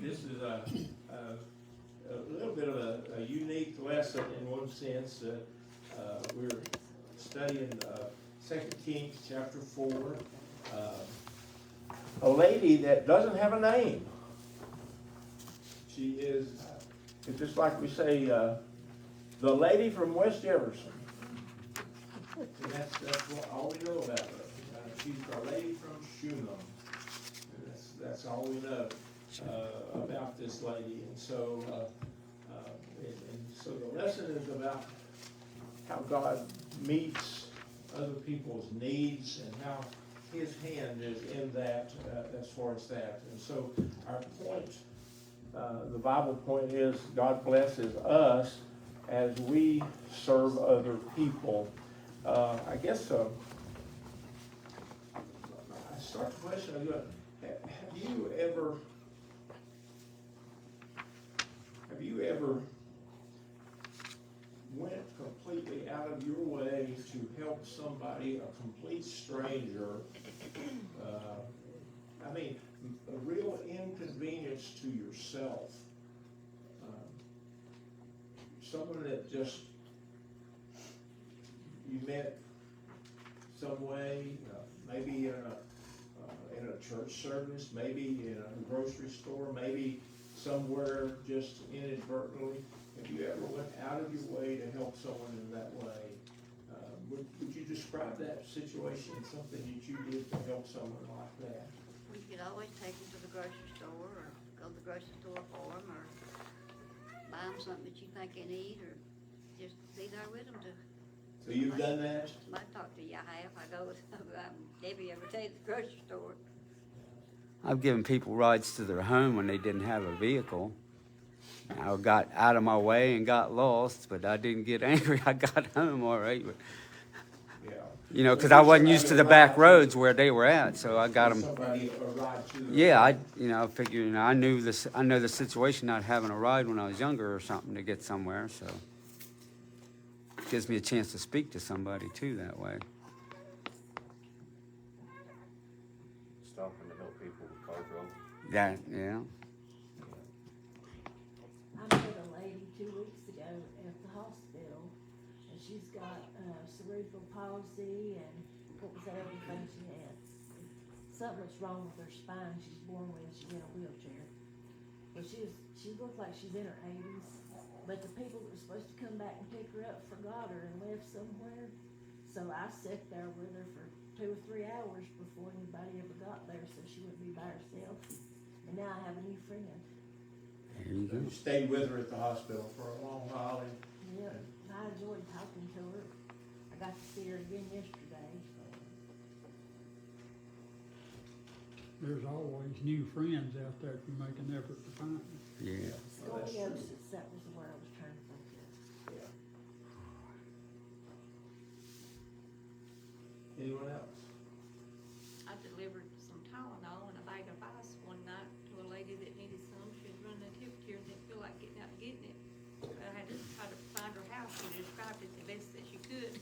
this is a little bit of a unique lesson in one sense. We're studying 2 Kings chapter 4. A lady that doesn't have a name. She is, it's just like we say, the lady from West Jefferson. And that's all we know about her. She's a lady from Shunem. That's all we know about this lady. And so, so the lesson is about how God meets other people's needs and how His hand is in that as far as that. And so our point, the Bible point is God blesses us as we serve other people. I guess I start the question again. Have you ever went completely out of your way to help somebody, a complete stranger? I mean, a real inconvenience to yourself. Someone that just you met some way, maybe in a church service, maybe in a grocery store, maybe somewhere just inadvertently. Have you ever went out of your way to help someone in that way? Would you describe that situation, something that you did to help someone like that? We could always take them to the grocery store, or go to the grocery store for them, or buy them something that you think they need, or just be there with them to. So you've done that? I talk to you, I have. I go with Debbie every day to the grocery store. I've given people rides to their home when they didn't have a vehicle. I got out of my way and got lost, but I didn't get angry. I got home all right. But, Yeah. you know, because I wasn't used to the back roads where they were at, so I got them. Somebody a ride to them. Yeah, I figured, I knew this. I know the situation not having a ride when I was younger or something to get somewhere, so it gives me a chance to speak to somebody too that way. Stopping to help people with car trouble. Yeah. I met a lady 2 weeks ago at the hospital, and she's got cerebral palsy, and what was that other thing she had? Something was wrong with her spine. She's born with, she's in a wheelchair. But she looked like she's in her 80s, but the people that were supposed to come back and pick her up forgot her and left somewhere. So I sat there with her for 2 or 3 hours before anybody ever got there, so she wouldn't be by herself. And now I have a new friend. There you go. You stayed with her at the hospital for a long while. Yeah, I enjoyed talking to her. I got to see her again yesterday. There's always new friends out there if you make an effort to find them. Yeah. Well, that's true. Scoliosis, that was the word I was trying to think of. Yeah. Anyone else? I delivered some Tylenol and a bag of ice one night to a lady that needed some. She was running a temperature and didn't feel like getting out and getting it. But I had to try to find her house. She described it the best that she could.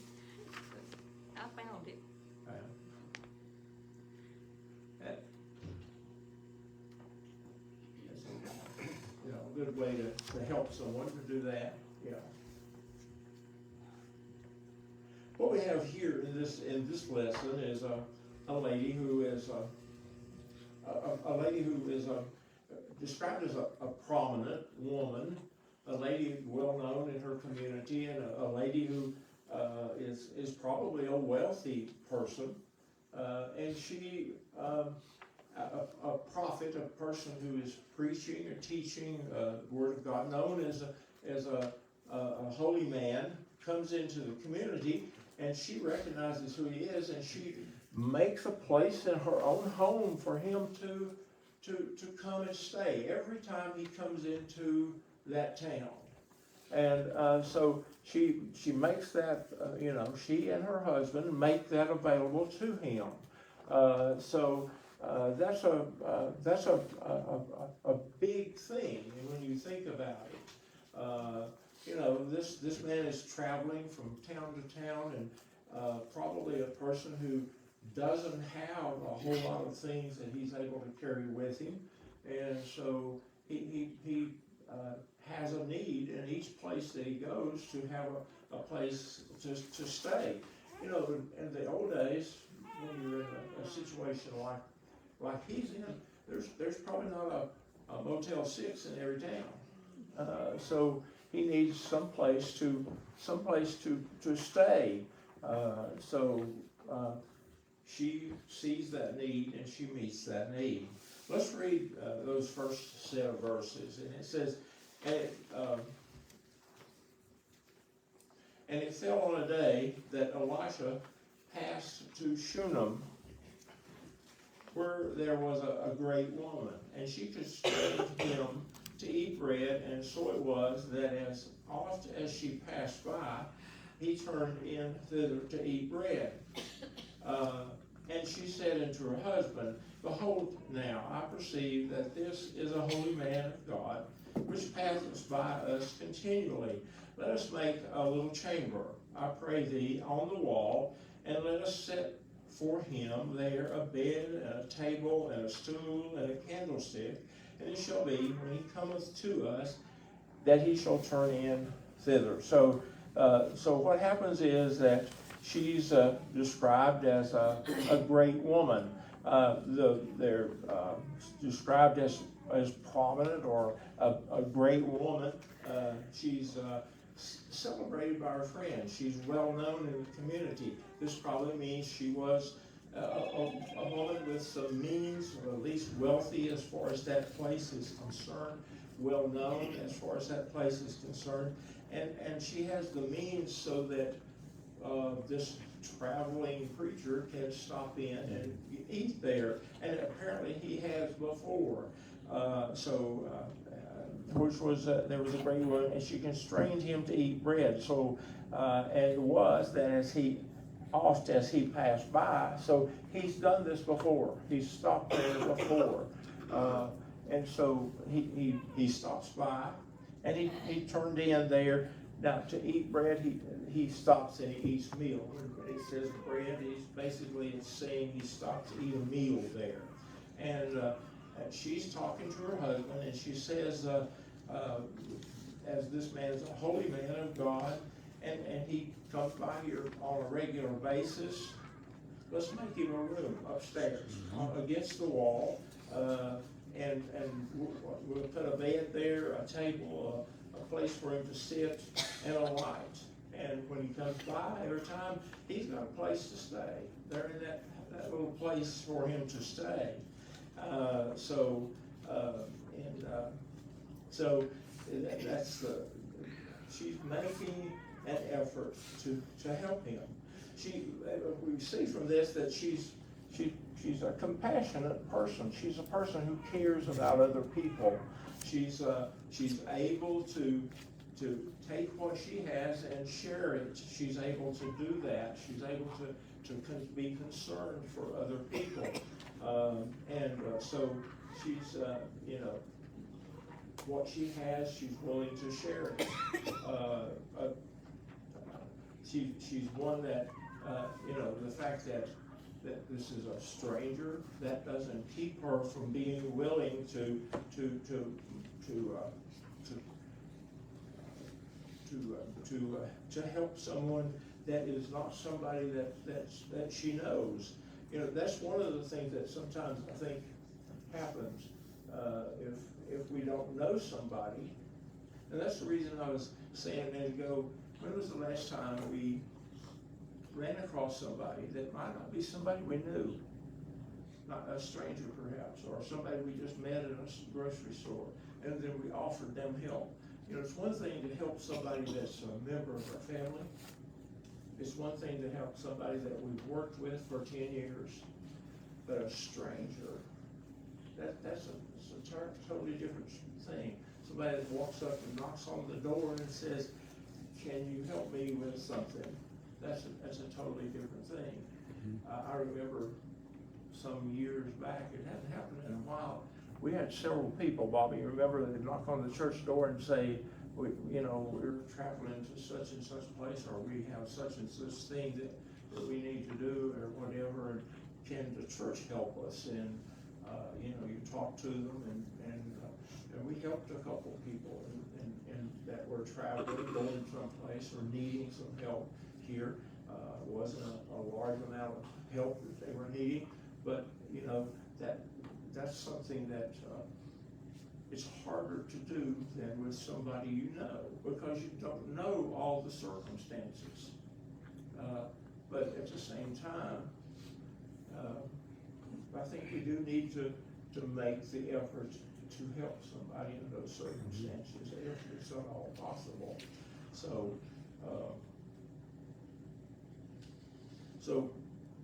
So I found it. That's a good way to help someone to do that. Yeah. What we have here in this lesson is a lady who is described as a prominent woman, a lady well known in her community, and a lady who is probably a wealthy person, and she a prophet, a person who is preaching or teaching the Word of God, known as a holy man, comes into the community, and she recognizes who he is, and she makes a place in her own home for him to come and stay every time he comes into that town. And so she makes that, she and her husband make that available to him. So that's a big thing when you think about it. This man is traveling from town to town, and probably a person who doesn't have a whole lot of things that he's able to carry with him. And so he has a need in each place that he goes to have a place to stay. You know, in the old days, when you're in a situation like he's in, there's probably not a Motel 6 in every town. So he needs some place to stay. She sees that need and she meets that need. Let's read those first set of verses, and it says, and it fell on a day that Elisha passed to Shunem, where there was a great woman, and she constrained him to eat bread, and so it was that as oft as she passed by, he turned in thither to eat bread. And she said unto her husband, Behold, now I perceive that this is a holy man of God, which passeth by us continually. Let us make a little chamber, I pray thee, on the wall, and let us set for him there a bed, and a table, and a stool, and a candlestick. And it shall be, when he cometh to us, that he shall turn in thither. So what happens is that she's described as a great woman. They're described as prominent or a great woman. She's celebrated by her friends. She's well known in the community. This probably means she was a woman with some means, or at least wealthy as far as that place is concerned, well known as far as that place is concerned, and she has the means so that this traveling preacher can stop in and eat there, and apparently he has before. Which was there was a great woman, and she constrained him to eat bread. So, and it was that oft as he passed by. So he's done this before. He's stopped there before, and so he stops by, and he turned in there. Now to eat bread, he stops and he eats meal. When he says bread, it's saying he stops to eat a meal there, and she's talking to her husband, and she says, as this man is a holy man of God, and he comes by here on a regular basis, let's make him a room upstairs against the wall, and we'll put a bed there, a table, a place for him to sit, and a light. And when he comes by every time, he's got a place to stay. They're in that little place for him to stay. She's making an effort to help him. We see from this that she's a compassionate person. She's a person who cares about other people. She's able to take what she has and share it. She's able to do that. She's able to be concerned for other people. So she's, what she has, she's willing to share it. She's one that, the fact that this is a stranger, that doesn't keep her from being willing to help someone that is not somebody that she knows. That's one of the things that sometimes I think happens if we don't know somebody. And that's the reason I was saying a minute ago, when was the last time we ran across somebody that might not be somebody we knew, not a stranger perhaps, or somebody we just met in a grocery store, and then we offered them help. It's one thing to help somebody that's a member of our family. It's one thing to help somebody that we've worked with for 10 years, but a stranger, that's a totally different thing. Somebody that walks up and knocks on the door and says, "Can you help me with something?" That's a totally different thing. I remember some years back, it hadn't happened in a while, we had several people, Bobby, remember, they'd knock on the church door and say, we're traveling to such and such place, or we have such and such thing that we need to do, or whatever, and can the church help us? And you talk to them, and we helped a couple of people and that were traveling, going someplace or needing some help here. It wasn't a large amount of help that they were needing, but you know, that's something that it's harder to do than with somebody you know, because you don't know all the circumstances. But at the same time, I think we do need to make the effort to help somebody in those circumstances if it's at all possible. So,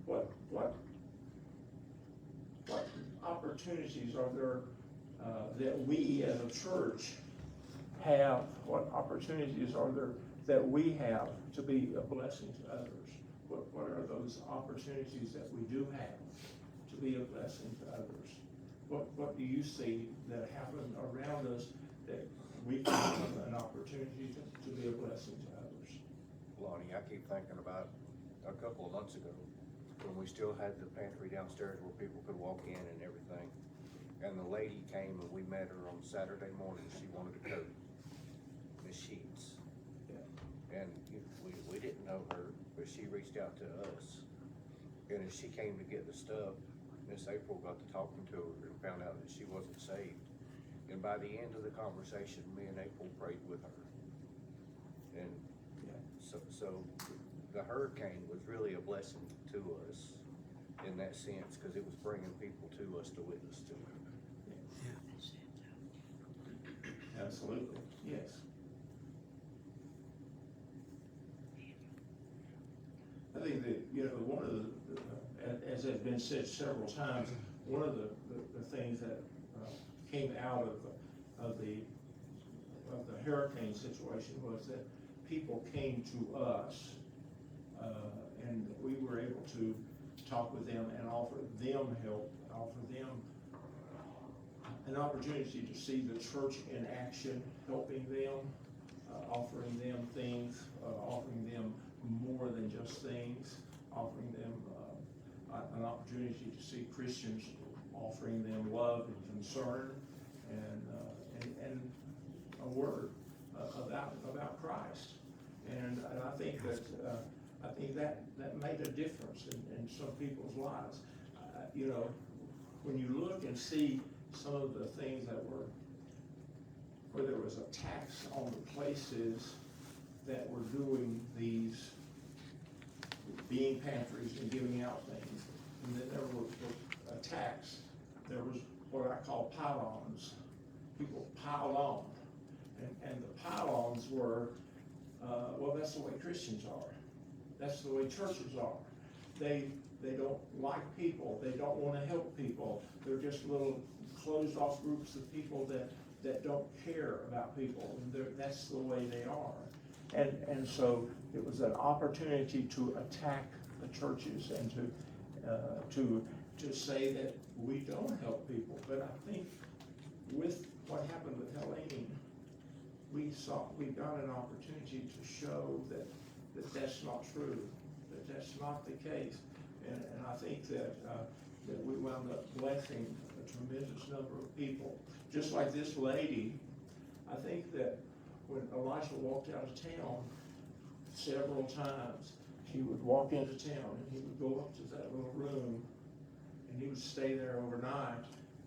what opportunities are there that we as a church have? What opportunities are there that we have to be a blessing to others? What are those opportunities that we do have to be a blessing to others? What do you see that happen around us that we can have an opportunity to be a blessing to others? Lonnie, I keep thinking about a couple of months ago when we still had the pantry downstairs where people could walk in and everything. And the lady came and we met her on Saturday morning. She wanted a coat, Miss Sheets. Yeah. And we didn't know her, but she reached out to us. And as she came to get the stuff, Miss April got to talking to her and found out that she wasn't saved. And by the end of the conversation, me and April prayed with her. And so the hurricane was really a blessing to us in that sense, because it was bringing people to us to witness to. Absolutely, yes. I think that, you know, one of the, as has been said several times, one of the things that came out of the hurricane situation was that people came to us, and we were able to talk with them and offer them help, offer them an opportunity to see the church in action, helping them, offering them things, offering them more than just things, offering them an opportunity to see Christians, offering them love and concern and a word about Christ. And I think that made a difference in some people's lives. You know, when you look and see some of the things that were, where there was a tax on the places that were doing these bean pantries and giving out things, and then there was a tax, there was what I call pile-ons. People piled on, and the pile-ons were, well, that's the way Christians are. That's the way churches are. They don't like people. They don't want to help people. They're just little closed off groups of people that don't care about people. And that's the way they are. And so it was an opportunity to attack the churches and to say that we don't help people. But I think with what happened with Helene, we got an opportunity to show that that's not true, that that's not the case. And I think that we wound up blessing a tremendous number of people. Just like this lady, I think that when Elisha walked out of town several times, he would walk into town and he would go up to that little room and he would stay there overnight.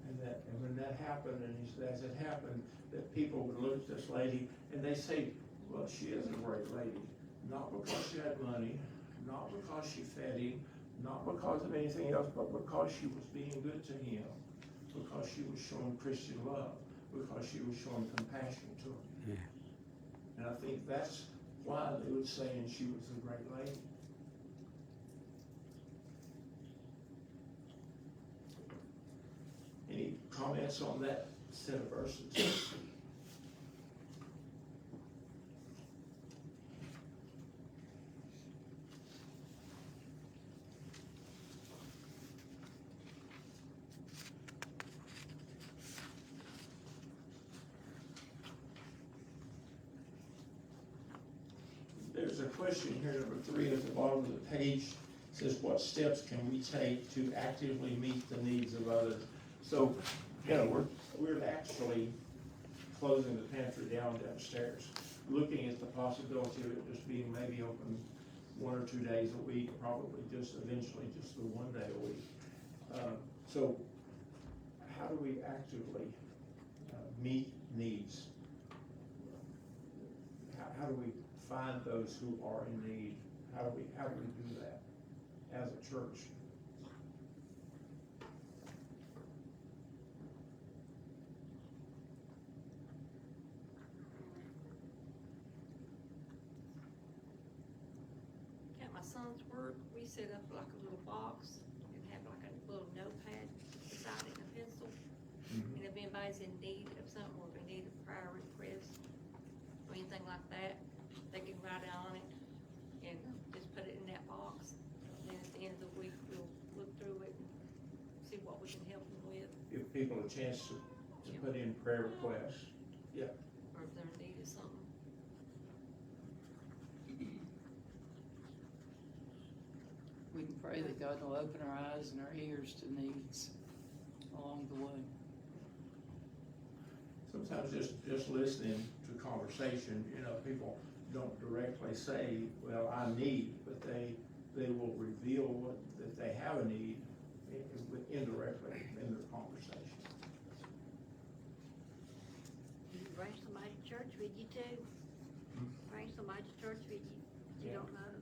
And when that happened, and as it happened, that people would look at this lady and they say, well, she is a great lady. Not because she had money, not because she fed him, not because of anything else, but because she was being good to him, because she was showing Christian love, because she was showing compassion to him. Yeah. And I think that's why they would say, and she was a great lady. Any comments on that set of verses? There's a question here, number 3 at the bottom of the page. It says, what steps can we take to actively meet the needs of others? So, you know, we're actually closing the pantry downstairs, looking at the possibility of it just being maybe open 1 or 2 days a week, probably just eventually just the 1 day a week. So how do we actively meet needs? How do we find those who are in need? How do we do that as a church? At my son's work, we set up like a little box and have like a little notepad beside it and a pencil. And if anybody's in need of something, or if they need a prayer request or anything like that, they can write it on it and just put it in that box. And then at the end of the week, we'll look through it and see what we can help them with, Give people a chance to put in prayer requests. or if they're in need of something. We can pray that God will open our eyes and our ears to needs along the way. Sometimes just listening to conversation, people don't directly say, well, I need, but they will reveal that they have a need indirectly in their conversation. You bring somebody to church with you too. Bring somebody to church with you, you don't know.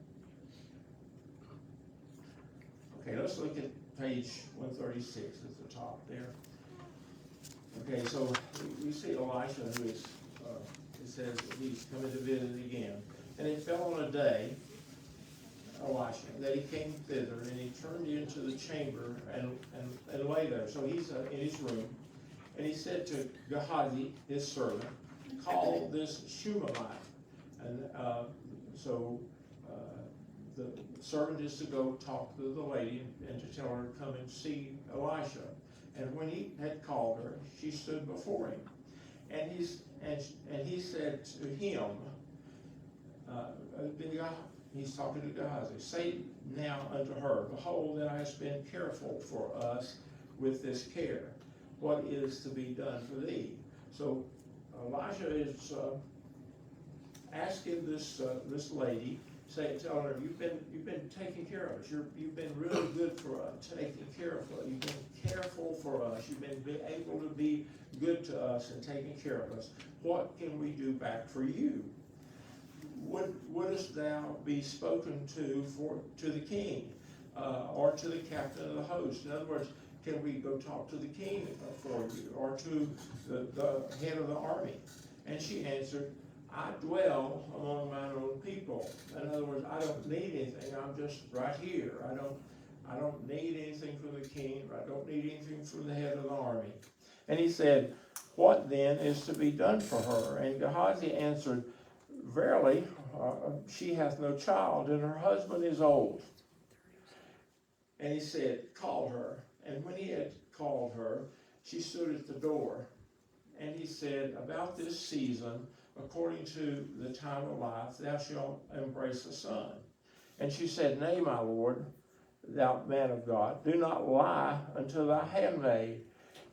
Okay, let's look at page 136 at the top there. Okay, so we see Elisha, who is, it says that he's coming to visit again. And it fell on a day, Elisha, that he came thither, and he turned into the chamber and lay there. So he's in his room, and he said to Gehazi, his servant, call this Shunammite. And the servant is to go talk to the lady and to tell her to come and see Elisha. And when he had called her, she stood before him. And he said to him, he's talking to Gehazi, say now unto her, behold, thou hast been careful for us with this care. What is to be done for thee? So Elisha is asking this lady, tell her, you've been taking care of us. You've been really good for us, taking care of us. You've been careful for us. You've been able to be good to us and taking care of us. What can we do back for you? Wouldst thou be spoken to the king or to the captain of the host? In other words, can we go talk to the king for you or to the head of the army? And she answered, I dwell among mine own people. In other words, I don't need anything. I'm just right here. I don't need anything from the king. I don't need anything from the head of the army. And he said, what then is to be done for her? And Gehazi answered, verily, she hath no child, and her husband is old. And he said, call her. And when he had called her, she stood at the door. And he said, about this season, according to the time of life, thou shalt embrace a son. And she said, nay, my lord, thou man of God, do not lie unto thy handmaid.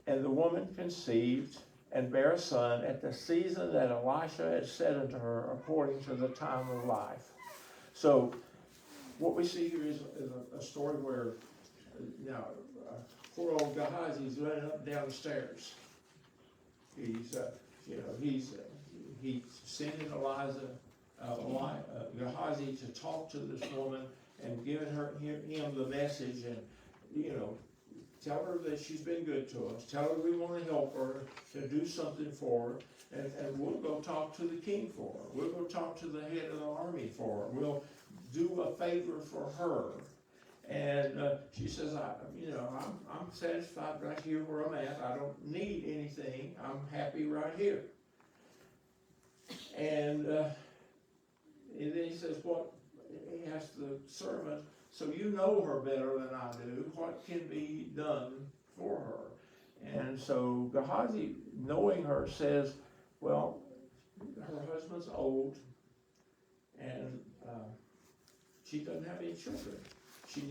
And the woman conceived and bare a son at the season that Elisha had said unto her, according to the time of life. So what we see here is a story where now poor old Gehazi is running up and down the stairs. He's sending Gehazi to talk to this woman and giving him the message, and tell her that she's been good to us. Tell her we want to help her, to do something for her, and we'll go talk to the king for her. We'll go talk to the head of the army for her. We'll do a favor for her. And she says, I'm satisfied right here where I'm at. I don't need anything. I'm happy right here. And then he says, he asks the servant, so you know her better than I do. What can be done for her? And so Gehazi, knowing her, says, well, her husband's old, and she doesn't have any children. She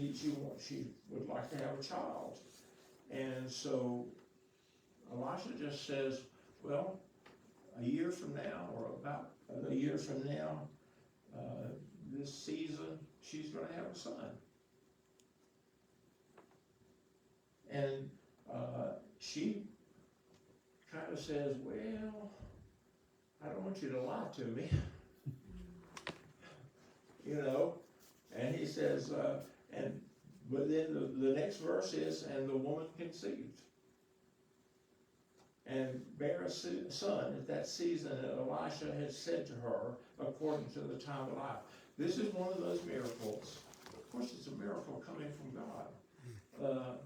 would like to have a child. And so Elisha just says, well, years from now, or about a year from now, this season, she's gonna have a son. And, she kinda says, well, I don't want you to lie to me. You know, and he says, but then the next verse is, and the woman conceived. And bare a son at that season that Elisha had said to her, according to the time of life. This is one of those miracles. Of course, it's a miracle coming from God.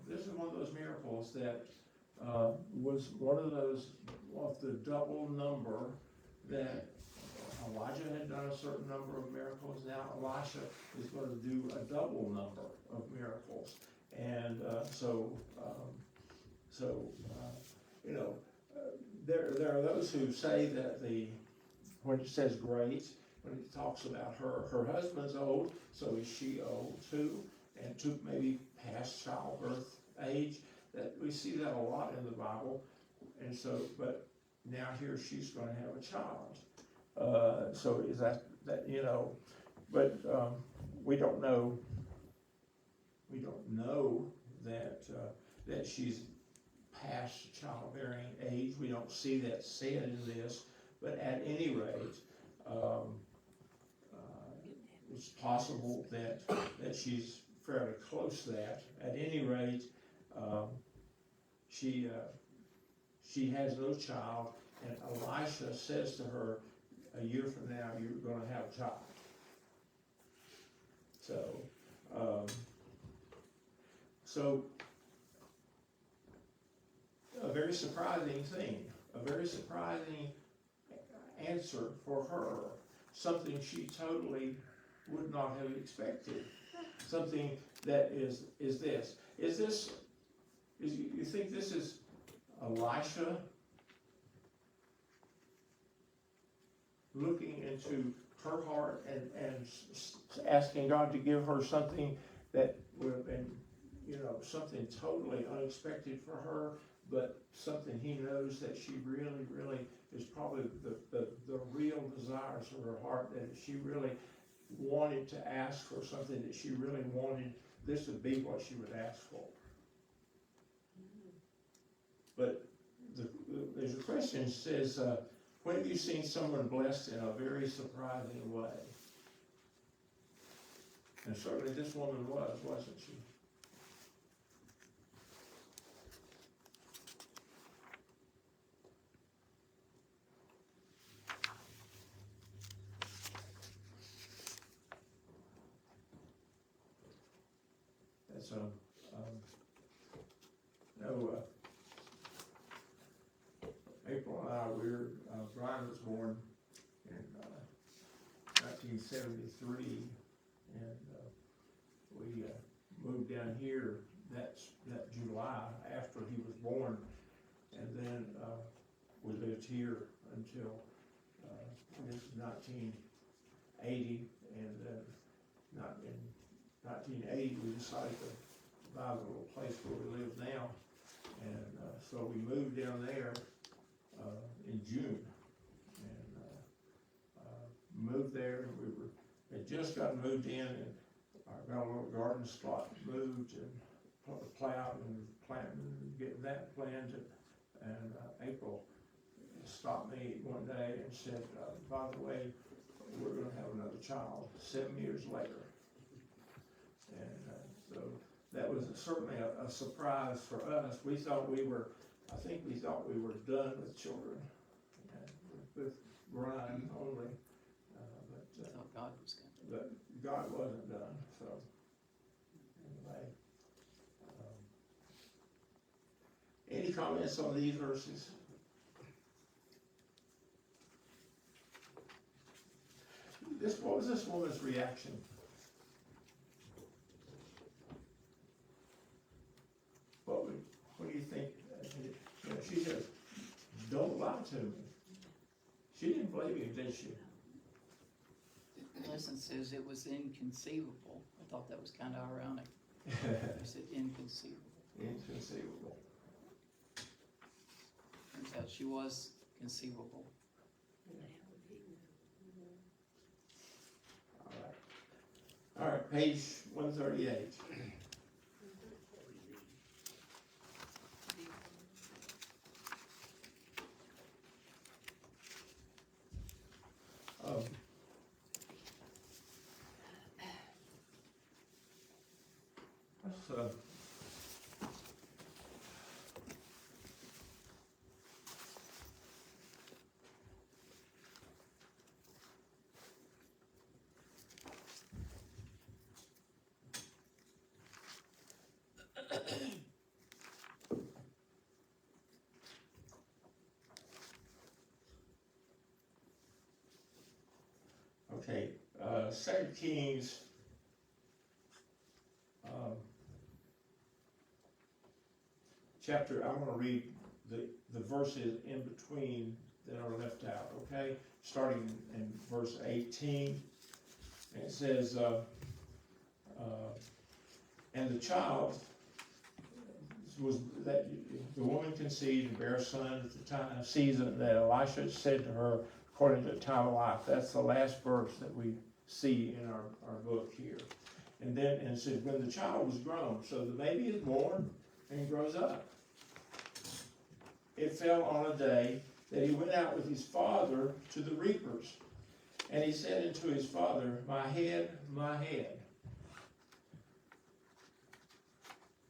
This is one of those miracles that was one of those, of the double number that Elijah had done a certain number of miracles. Now Elisha is going to do a double number of miracles. And you know, there are those who say that when it says great, when it talks about her husband's old, so is she old too, and took maybe past childbirth age. That we see that a lot in the Bible, and so, but now here she's going to have a child. So is that you know, but we don't know. We don't know that she's past childbearing age. We don't see that said in this, but at any rate, it's possible that she's fairly close to that. At any rate, she has no child, and Elisha says to her, a year from now, you're going to have a child. So a very surprising thing, a very surprising answer for her, something she totally would not have expected. Something that is this. You think this is Elisha looking into her heart and asking God to give her something that would have been, you know, something totally unexpected for her, but something he knows that she really, really is probably the real desires of her heart, that she really wanted to ask for something that she really wanted, this would be what she would ask for. But there's a question that says, when have you seen someone blessed in a very surprising way? And certainly this woman was, wasn't she? That's April and I, Brian was born in 1973, and we moved down here that July after he was born, and then we lived here until I guess 1980, and then not in 1980 we decided to buy the little place where we live now, and so we moved down there in June, and moved there, and we had just gotten moved in, and got a little garden spot moved, and plowed and planting, and getting that planted, and April stopped me one day and said, by the way, we're going to have another child 7 years later. And so that was certainly a surprise for us. We thought we were done with children, with Brian only. I thought God was going to. But God wasn't done, so anyway. Any comments on these verses? What was this woman's reaction? What do you think? You know, she says, don't lie to me. She didn't believe him, did she? The lesson says it was inconceivable. I thought that was kind of ironic. It said inconceivable. Inconceivable. Turns out she was conceivable. All right, page 138. Um, let's, okay, 2 Kings, chapter, I'm gonna read the verses in between that are left out, okay? Starting in verse 18, and it says, and the child was that the woman conceived and bare a son at the time season that Elisha said to her, according to the time of life. That's the last verse that we see in our book here. And then it said, when the child was grown, so the baby is born and grows up. It fell on a day that he went out with his father to the reapers. And he said unto his father, my head, my head.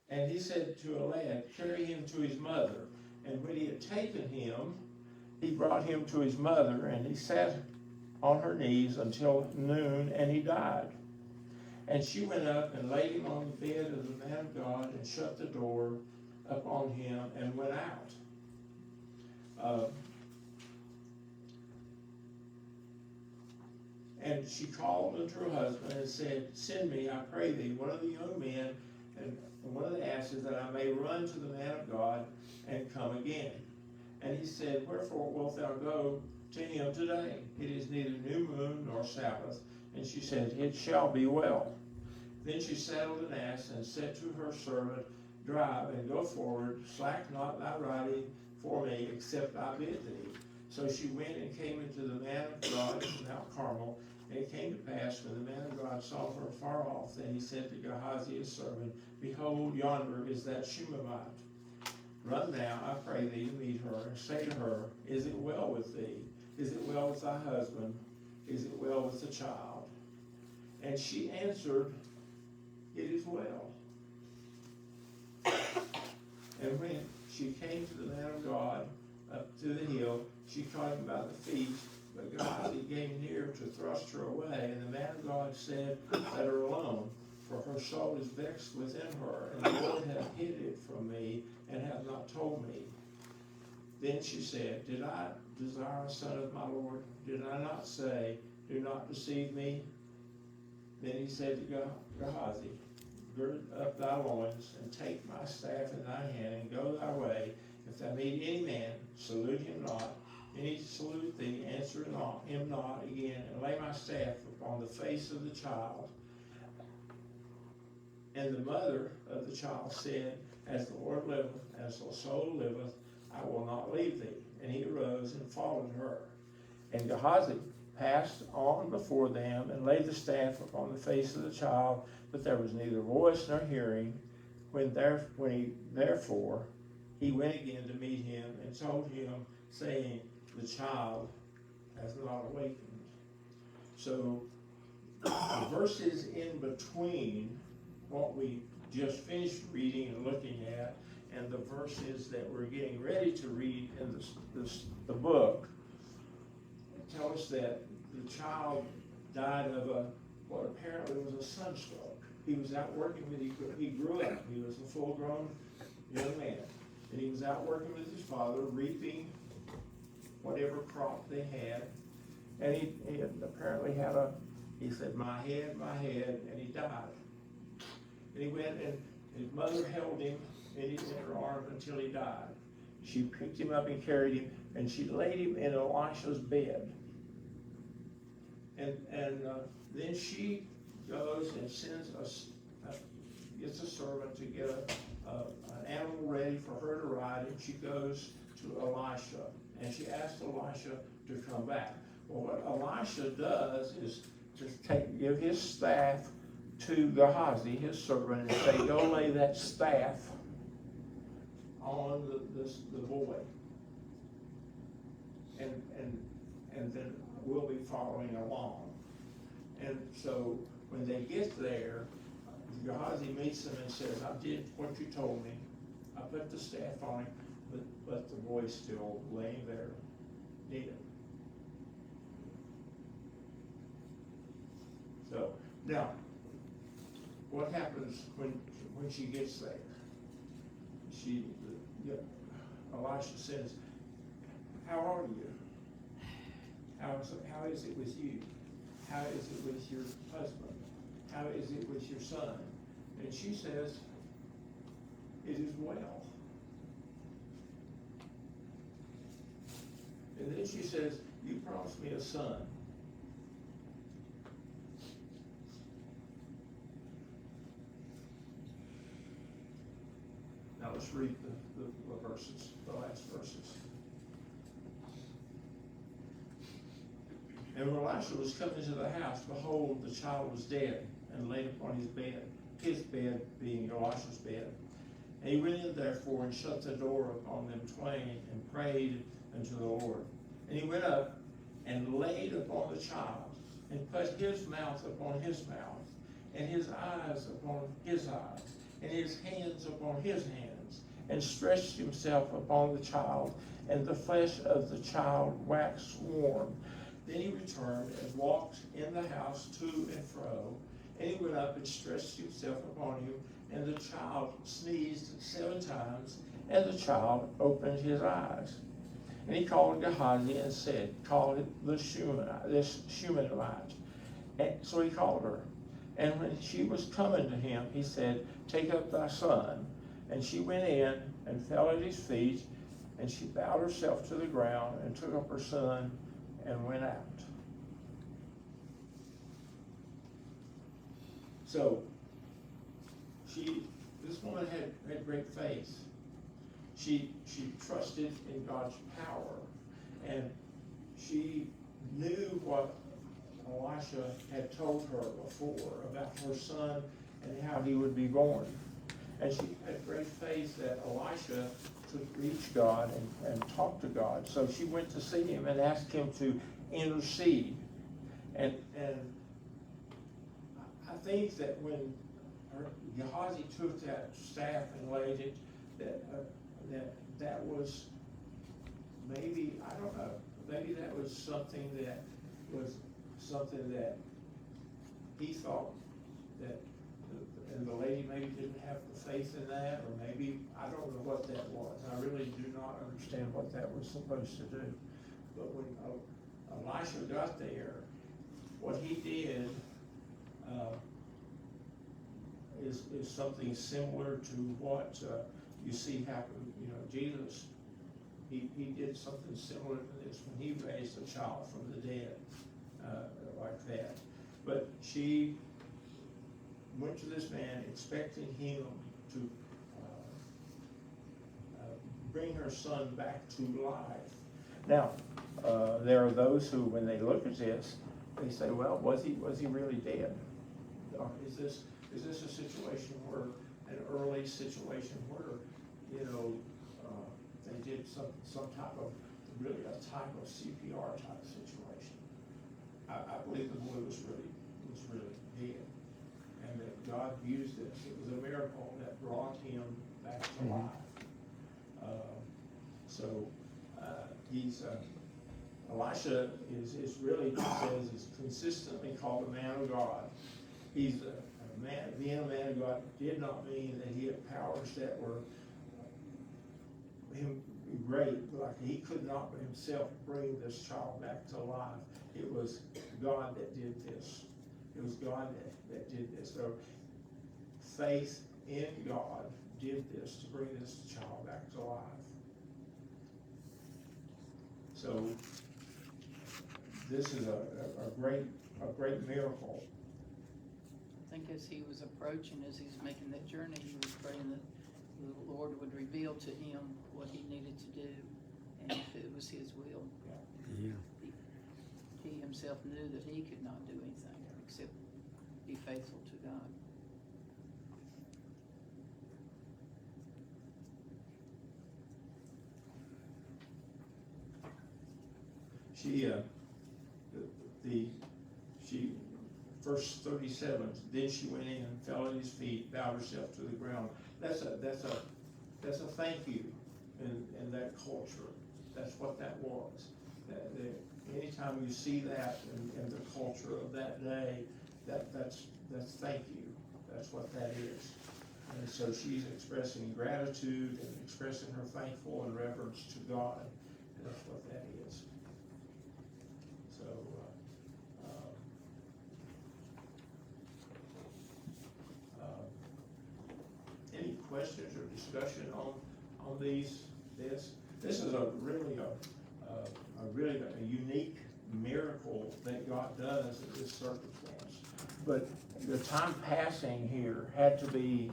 And he said to a lad, carry him to his mother. And when he had taken him, he brought him to his mother, and he sat on her knees until noon, and he died. And she went up and laid him on the bed of the man of God, and shut the door upon him, and went out. And she called unto her husband and said, send me, I pray thee, one of the young men and one of the asses, that I may run to the man of God and come again. And he said, wherefore wilt thou go to him today? It is neither new moon nor Sabbath. And she said, it shall be well. Then she saddled an ass and said to her servant, drive and go forward, slack not thy riding for me, except I bid thee. So she went and came into the man of God at Mount Carmel. And it came to pass, when the man of God saw her far off, that he said to Gehazi his servant, behold, yonder is that Shunammite. Run now, I pray thee, to meet her, and say to her, is it well with thee? Is it well with thy husband? Is it well with the child? And she answered, it is well. And when she came to the man of God up to the hill, she caught him by the feet, but Gehazi came near to thrust her away. And the man of God said, let her alone, for her soul is vexed within her, and the Lord hath hid it from me, and hath not told me. Then she said, did I desire a son of my Lord? Did I not say, do not deceive me? Then he said to Gehazi, gird up thy loins, and take my staff in thy hand, and go thy way. If thou meet any man, salute him not. Any salute thee, answer not him not again, and lay my staff upon the face of the child. And the mother of the child said, as the Lord liveth, as the soul liveth, I will not leave thee. And he arose and followed her. And Gehazi passed on before them, and laid the staff upon the face of the child, but there was neither voice nor hearing. Therefore he went again to meet him, and told him, saying, the child has not awakened. So the verses in between what we just finished reading and looking at, and the verses that we're getting ready to read in the book, tell us that the child died of what apparently was a sunstroke. He was out working he grew up. He was a full-grown young man. And he was out working with his father, reaping whatever crop they had. And he apparently had he said, my head, and he died. And he went, and his mother held him in her arms until he died. She picked him up and carried him, and she laid him in Elisha's bed. And then she goes and gets a servant to get an animal ready for her to ride, and she goes to Elisha. And she asked Elisha, to come back. Well, what Elisha does is just give his staff to Gehazi, his servant, and say, go lay that staff on the boy. And then we'll be following along. And so when they get there, Gehazi meets them and says, I did what you told me. I put the staff on him, but the boy's still laying there dead. So now, what happens when she gets there? Elisha says, how are you? How is it with you? How is it with your husband? How is it with your son? And she says, it is well. And then she says, you promised me a son. Now let's read the verses, the last verses. And when Elisha was coming into the house, behold, the child was dead and laid upon his bed being Elisha's bed. And he went in therefore and shut the door upon them twain and prayed unto the Lord. And he went up and laid upon the child and put his mouth upon his mouth and his eyes upon his eyes and his hands upon his hands, and stretched himself upon the child, and the flesh of the child waxed warm. Then he returned and walked in the house to and fro, and he went up and stretched himself upon him, and the child sneezed 7 times, and the child opened his eyes. And he called Gehazi and said, call it this Shunammite. And so he called her. And when she was coming to him, he said, take up thy son. And she went in and fell at his feet, and she bowed herself to the ground and took up her son and went out. So, this woman had great faith. She trusted in God's power, and she knew what Elisha had told her before about her son and how he would be born. And she had great faith that Elisha could reach God and talk to God. So she went to see him and asked him to intercede. And I think that when Gehazi took that staff and laid it, that was maybe, I don't know, maybe that was something that he thought that, and the lady maybe didn't have the faith in that, or maybe, I don't know what that was. I really do not understand what that was supposed to do. But when Elisha got there, what he did is something similar to what you see happen. You know, Jesus, he did something similar to this when he raised a child from the dead, like that. But she went to this man expecting him to bring her son back to life. Now, there are those who, when they look at this, they say, well, was he really dead? Or is this a situation where, an early situation where, you know, they did some type of, really a type of CPR type of situation? I believe the boy was really dead, and that God used this. It was a miracle that brought him back to life. Elisha is really, it says, is consistently called a man of God. He's a man. Being a man of God did not mean that he had powers that were him great, like he could not himself bring this child back to life. It was God that did this. It was God that did this. So faith in God did this to bring this child back to life. So this is a great miracle. I think as he was approaching, as he's making that journey, he was praying that the Lord would reveal to him what he needed to do, and if it was his will. Yeah. Yeah. He himself knew that he could not do anything except be faithful to God. She, she, verse 37, then she went in and fell at his feet, bowed herself to the ground. That's a thank you in that culture. That's what that was. Anytime you see that in the culture of that day, that's thank you. That's what that is. And so she's expressing gratitude and expressing her thankful and reverence to God. That's what that is. So, any questions or discussion on this? This is a really a unique miracle that God does in this circumstance. But the time passing here had to be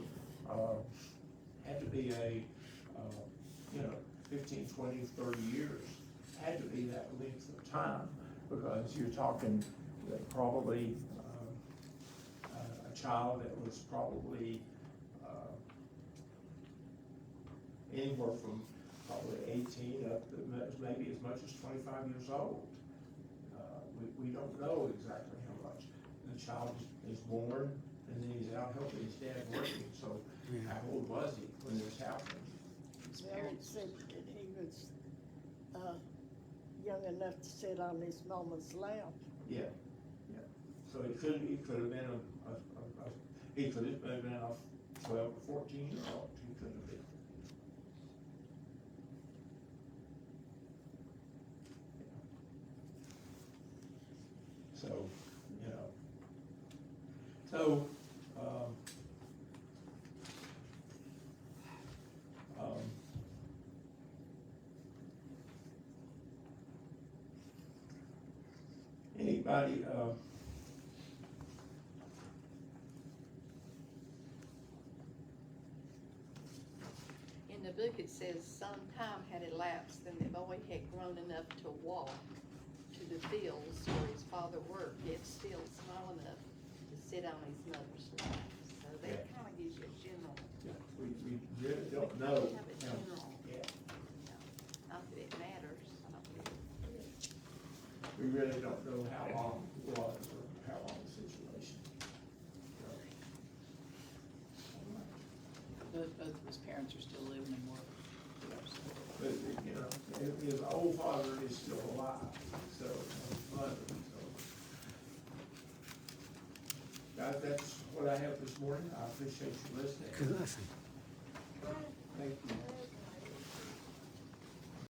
a 15, 20, 30 years. Had to be that length of time, because you're talking that probably a child that was probably anywhere from probably 18 up to maybe as much as 25 years old. We don't know exactly how much. The child is born and then he's out helping his dad working. So how old was he when this happened? His Well, it parents, said that he was, young enough to sit on his mama's lap. Yeah. So it could have been he could have been a 12 or 14-year-old. He could have been. So, anybody, In the book, it says some time had elapsed, and the boy had grown enough to walk to the fields where his father worked, yet still small enough to sit on his mother's lap. So that kind of gives you a general. we really don't know. Have a general. Yeah. Not that it matters. We really don't know how long it was or how long the situation. both of his parents are still living and working. But, his old father is still alive, so, his mother, so. Guys, that's what I have this morning. I appreciate you listening. Good lesson.